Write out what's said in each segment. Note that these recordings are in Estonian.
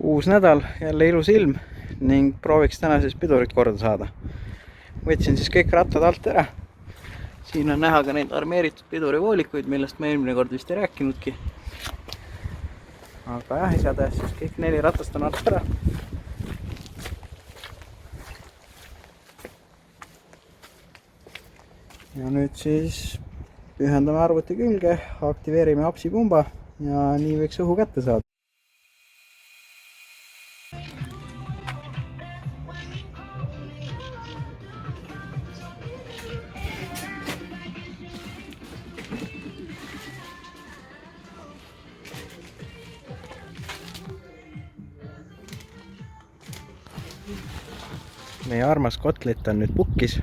Uus nädal, jälle ilus ilm ning prooviks täna siis pidurit korda saada. Võtsin siis kõik rattad alt ära. Siin on näha ka neid armeeritud pidurivoolikuid, millest ma eelmine kord vist ei rääkinudki. Aga jah, igatahes siis kõik 4 ratast on alt ära. Ja nüüd siis ühendame arvuti külge, aktiveerime apsipumba ja nii võiks õhu kätte saada. Meie armas kotlet on nüüd pukkis.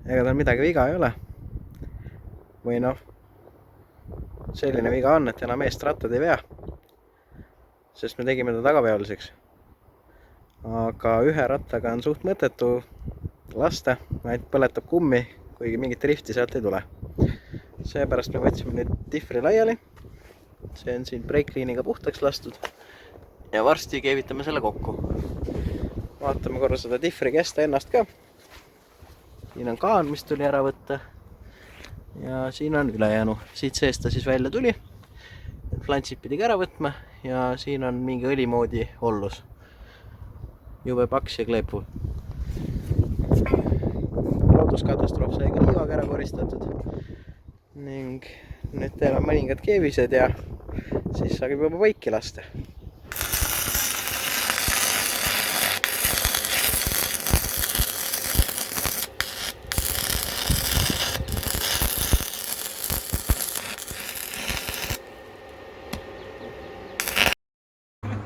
Ega tal midagi viga ei ole. Või noh, selline viga on, et enam eest rattad ei vea. Sest me tegime ta tagapealiseks. Aga ühe rattaga on suht mõttetu lasta, vaid põletab kummi, kuigi mingit drifti sealt ei tule. Seepärast me võtsime nüüd diffri laiali. See on siin breakliiniga puhtaks lastud. Ja varsti keevitame selle kokku. Vaatame korra seda diffri kesta ennast ka. Siin on kaan, mis tuli ära võtta. Ja siin on ülejäänu. Siit seest ta siis välja tuli. Flantsid pidi ära võtma. Ja siin on mingi õlimoodi ollus. Jube paks ja kleepu. Looduskatastroof sai ka liivaga ära koristatud. Ning nüüd teeme mõningad keevised ja siis saab juba paiki lasta.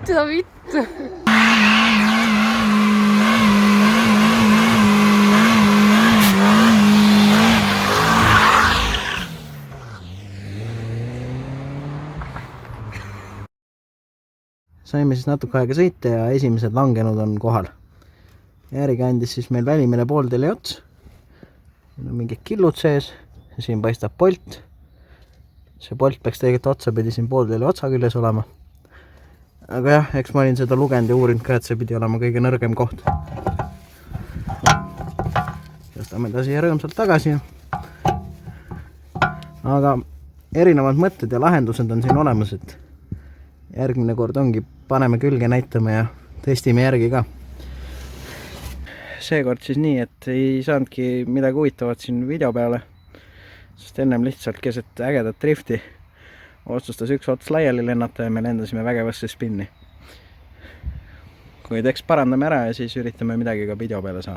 Seda vittu. Saime siis natuke aega sõita ja esimesed langenud on kohal. Järgikandis siis meil välimine pooltele ots. Siin on mingid killud sees ja siin paistab polt. See polt peaks tegelikult otsapidi siin pooltele otsa küljes olema. Aga jah, eks ma olin seda lugenud ja uurinud ka, et see pidi olema kõige nõrgem koht. Tõstame ta siia rõõmsalt tagasi. Aga erinevad mõtted ja lahendused on siin olemas, et järgmine kord ongi, paneme külge näitama ja testime järgi ka. Seekord siis nii, et ei saanudki midagi huvitavat siin video peale, sest ennem lihtsalt keset ägedat drifti otsustas üks ots laiali lennata ja me lendasime vägevasse spinni. Kuid eks parandame ära ja siis üritame midagi ka video peale saada.